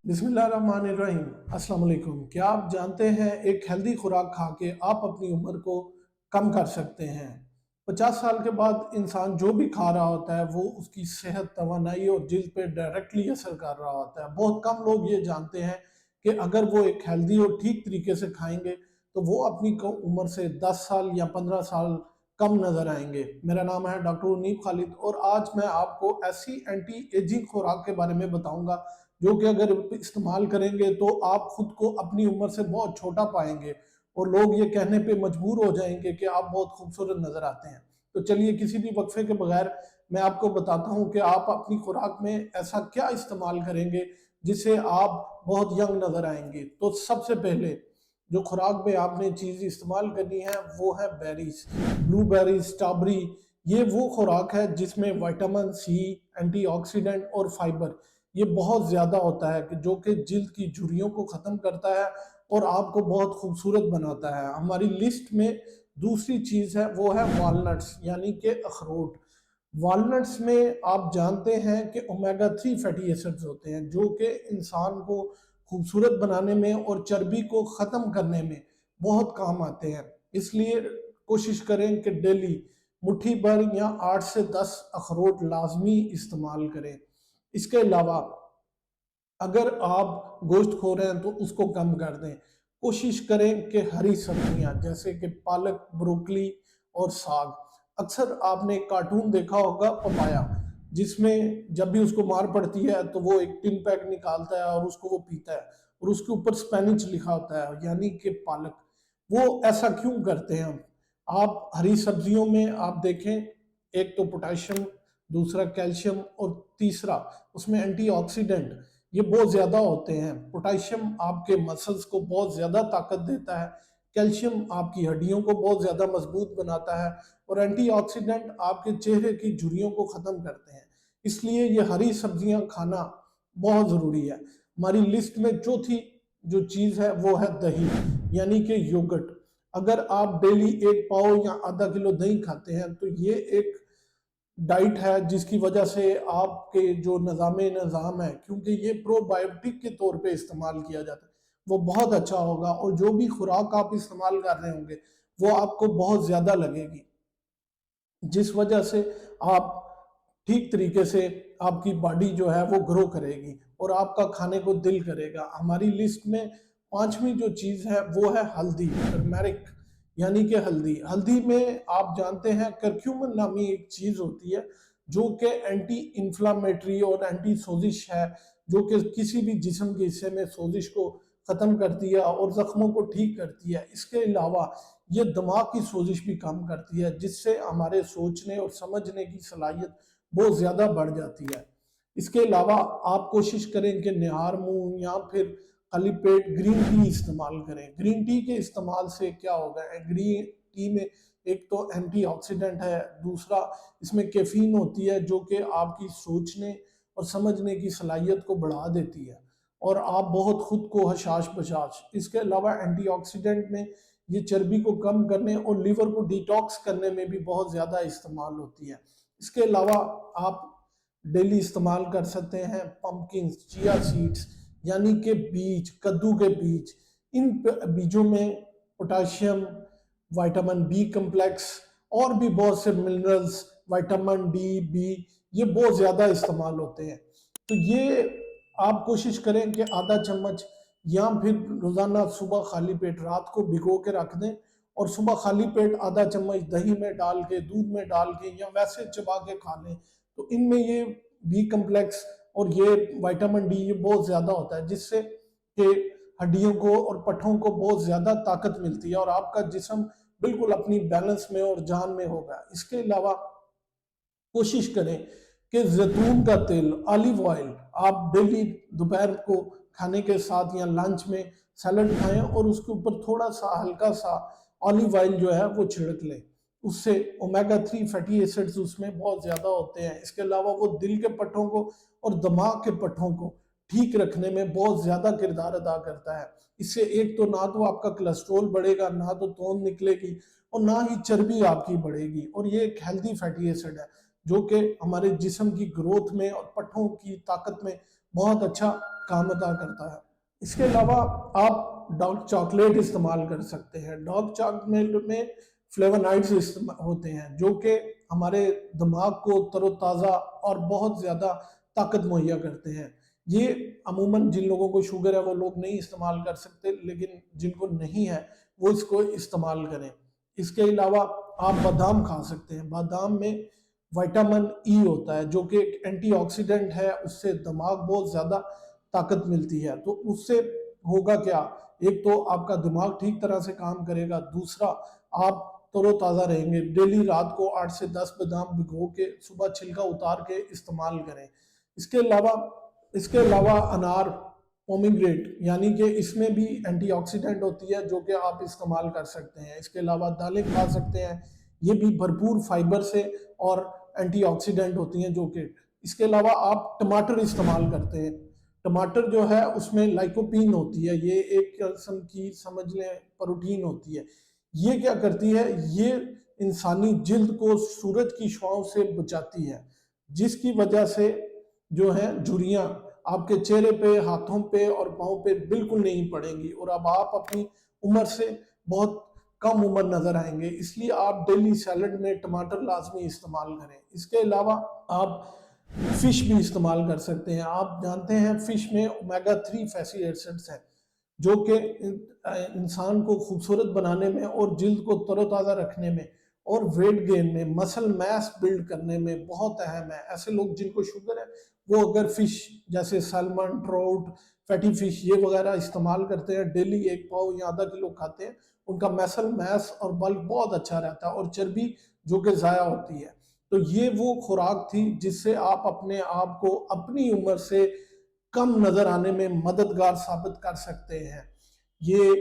बिस्मिल्लाहिर्रहमानिर्रहीम। अस्सलाम वालेकुम। क्या आप जानते हैं एक हेल्दी खुराक खा के आप अपनी उम्र को कम कर सकते हैं। 50 साल के बाद इंसान जो भी खा रहा होता है वो उसकी सेहत, तवानाई और जिल्द पे डायरेक्टली असर कर रहा होता है। बहुत कम लोग ये जानते हैं कि अगर वो एक हेल्दी और ठीक तरीके से खाएंगे तो वो अपनी उम्र से 10 साल या 15 साल कम नजर आएंगे। मेरा नाम है डॉक्टर उन्नीब खालिद और आज मैं आपको ऐसी एंटी एजिंग खुराक के बारे में बताऊंगा जो कि अगर इस्तेमाल करेंगे तो आप खुद को अपनी उम्र से बहुत छोटा पाएंगे और लोग ये कहने पे मजबूर हो जाएंगे कि आप बहुत खूबसूरत नजर आते हैं। तो चलिए किसी भी वक्फे के बगैर मैं आपको बताता हूँ कि आप अपनी खुराक में ऐसा क्या इस्तेमाल करेंगे जिससे आप बहुत यंग नजर आएंगे। तो सबसे पहले जो खुराक में आपने चीज इस्तेमाल करनी है वो है बेरीज, ब्लूबेरीज, स्ट्रॉबेरी। ये वो खुराक है जिसमें विटामिन सी, एंटीऑक्सीडेंट और फाइबर ये बहुत ज्यादा होता है कि जो कि जिल्द की झुर्रियों को खत्म करता है और आपको बहुत खूबसूरत बनाता है। हमारी लिस्ट में दूसरी चीज है वो है वॉलनट्स यानी कि अखरोट। वॉलनट्स में आप जानते हैं कि ओमेगा 3 फैटी एसिड्स होते हैं जो कि इंसान को खूबसूरत बनाने में और चर्बी को ख़त्म करने में बहुत काम आते हैं। इसलिए कोशिश करें कि डेली मुट्ठी भर या 8 से 10 अखरोट लाजमी इस्तेमाल करें। इसके अलावा अगर आप गोश्त खो रहे हैं तो उसको कम कर दें। कोशिश करें कि हरी सब्जियां जैसे कि पालक, ब्रोकली और साग। अक्सर आपने कार्टून देखा होगा पपाया, जिसमें जब भी उसको मार पड़ती है तो वो एक टिन पैक निकालता है और उसको वो पीता है और उसके ऊपर स्पेनिच लिखा होता है यानी कि पालक। वो ऐसा क्यों करते हैं हम? आप हरी सब्जियों में आप देखें, एक तो पोटेशियम, दूसरा कैल्शियम और तीसरा उसमें एंटीऑक्सीडेंट ये बहुत ज्यादा होते हैं। पोटेशियम आपके मसल्स को बहुत ज्यादा ताकत देता है, कैल्शियम आपकी हड्डियों को बहुत ज्यादा मजबूत बनाता है और एंटीऑक्सीडेंट आपके चेहरे की झुर्रियों को खत्म करते हैं। इसलिए ये हरी सब्जियां खाना बहुत जरूरी है। हमारी लिस्ट में चौथी जो चीज है वो है दही यानी कि योगर्ट। अगर आप डेली एक पाव या आधा किलो दही खाते हैं तो ये एक डाइट है जिसकी वजह से आपके जो निज़ाम है, क्योंकि ये प्रोबायोटिक के तौर पे इस्तेमाल किया जाता है, वो बहुत अच्छा होगा और जो भी खुराक आप इस्तेमाल कर रहे होंगे वो आपको बहुत ज्यादा लगेगी, जिस वजह से आप ठीक तरीके से आपकी बॉडी जो है वो ग्रो करेगी और आपका खाने को दिल करेगा। हमारी लिस्ट में पांचवी जो चीज है वो है हल्दी, टर्मेरिक यानी कि हल्दी। हल्दी में आप जानते हैं करक्यूमिन नामी एक चीज होती है जो कि एंटी इंफ्लामेटरी और एंटी सोजिश है, जो कि किसी भी जिस्म के हिस्से में सोजिश को खत्म करती है और जख्मों को ठीक करती है। इसके अलावा ये दिमाग की सोजिश भी कम करती है जिससे हमारे सोचने और समझने की सलाहियत बहुत ज्यादा बढ़ जाती है। इसके अलावा आप कोशिश करें कि निहार मुंह या फिर खाली पेट ग्रीन टी इस्तेमाल करें। ग्रीन टी के इस्तेमाल से क्या होगा, ग्रीन टी में एक तो एंटीऑक्सीडेंट है, दूसरा इसमें कैफीन होती है जो कि आपकी सोचने और समझने की सलाहियत को बढ़ा देती है और आप बहुत खुद को हशाश बशाश। इसके अलावा एंटीऑक्सीडेंट में ये चर्बी को कम करने और लीवर को डिटॉक्स करने में भी बहुत ज़्यादा इस्तेमाल होती है। इसके अलावा आप डेली इस्तेमाल कर सकते हैं पंपकिन, चिया सीड्स यानी कि बीज, कद्दू के बीज। इन बीजों में पोटाशियम, विटामिन बी कम्प्लेक्स और भी बहुत से मिनरल्स, विटामिन डी, बी, ये बहुत ज़्यादा इस्तेमाल होते हैं। तो ये आप कोशिश करें कि आधा चम्मच या फिर रोजाना सुबह खाली पेट रात को भिगो के रख दें और सुबह खाली पेट आधा चम्मच दही में डाल के, दूध में डाल के या वैसे चबा के खा लें। तो इनमें ये बी कम्प्लेक्स और ये विटामिन डी ये बहुत ज्यादा होता है जिससे कि हड्डियों को और पट्ठों को बहुत ज्यादा ताकत मिलती है और आपका जिस्म बिल्कुल अपनी बैलेंस में और जान में होगा। इसके अलावा कोशिश करें कि जैतून का तेल, ऑलिव ऑयल आप डेली दोपहर को खाने के साथ या लंच में सैलड खाएं और उसके ऊपर थोड़ा सा हल्का सा ऑलिव ऑयल जो है वो छिड़क लें। उससे ओमेगा 3 फैटी एसिड्स उसमें बहुत ज्यादा होते हैं। इसके अलावा वो दिल के पट्टों को और दिमाग के पट्टों को ठीक रखने में बहुत ज्यादा किरदार अदा करता है। इससे एक तो ना तो आपका कोलेस्ट्रॉल बढ़ेगा, ना तो तोंद निकलेगी और ना ही चर्बी आपकी बढ़ेगी और ये एक हेल्दी फैटी एसिड है जो कि हमारे जिस्म की ग्रोथ में और पट्टों की ताकत में बहुत अच्छा काम अदा करता है। इसके अलावा आप डार्क चॉकलेट इस्तेमाल कर सकते हैं। डार्क चॉकलेट में फ्लेवोनॉइड्स होते हैं जो कि हमारे दिमाग को तरोताज़ा और बहुत ज़्यादा ताकत मुहैया करते हैं। ये अमूमन जिन लोगों को शुगर है वो लोग नहीं इस्तेमाल कर सकते, लेकिन जिनको नहीं है वो इसको इस्तेमाल करें। इसके अलावा आप बादाम खा सकते हैं। बादाम में विटामिन ई होता है जो कि एक एंटीऑक्सीडेंट है, उससे दिमाग बहुत ज़्यादा ताकत मिलती है। तो उससे होगा क्या, एक तो आपका दिमाग ठीक तरह से काम करेगा, दूसरा आप तरोताज़ा रहेंगे। डेली रात को 8 से 10 बादाम भिगो के सुबह छिलका उतार के इस्तेमाल करें। इसके अलावा अनार पोमीग्रेट यानी कि इसमें भी एंटीऑक्सीडेंट होती है जो कि आप इस्तेमाल कर सकते हैं। इसके अलावा दालें खा सकते हैं, ये भी भरपूर फाइबर से और एंटीऑक्सीडेंट होती हैं जो कि। इसके अलावा आप टमाटर इस्तेमाल करते हैं। टमाटर जो है उसमें लाइकोपीन होती है, ये एक किस्म की समझ लें प्रोटीन होती है। ये क्या करती है, ये इंसानी जिल्द को सूरज की छांव से बचाती है, जिसकी वजह से जो है झुर्रियाँ आपके चेहरे पे, हाथों पे और पाँव पे बिल्कुल नहीं पड़ेंगी और अब आप अपनी उम्र से बहुत कम उम्र नजर आएंगे। इसलिए आप डेली सैलड में टमाटर लाजमी इस्तेमाल करें। इसके अलावा आप फिश भी इस्तेमाल कर सकते हैं। आप जानते हैं फिश में ओमेगा 3 फैटी एसिड्स हैं जो कि इंसान को खूबसूरत बनाने में और जिल्द को तरोताज़ा रखने में और वेट गेन में, मसल मास बिल्ड करने में बहुत अहम है। ऐसे लोग जिनको शुगर है वो अगर फिश जैसे सैल्मन, ट्राउट, फैटी फिश ये वगैरह इस्तेमाल करते हैं, डेली 1 पाव या आधा किलो खाते हैं, उनका मसल मास और बल्क बहुत अच्छा रहता है और चर्बी जो कि ज़ाया होती है। तो ये वो खुराक थी जिससे आप अपने आप को अपनी उम्र से कम नजर आने में मददगार साबित कर सकते हैं। ये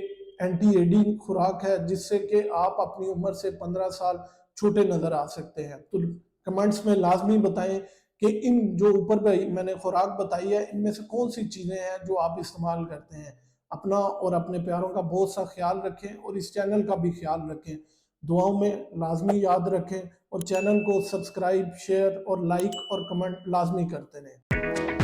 एंटी एडिंग खुराक है जिससे कि आप अपनी उम्र से 15 साल छोटे नजर आ सकते हैं। तो कमेंट्स में लाजमी बताएं कि इन जो ऊपर मैंने खुराक बताई है इनमें से कौन सी चीजें हैं जो आप इस्तेमाल करते हैं। अपना और अपने प्यारों का बहुत सा ख्याल रखें और इस चैनल का भी ख्याल रखें। दुआओं में लाजमी याद रखें और चैनल को सब्सक्राइब, शेयर और लाइक और कमेंट लाजमी करते रहें।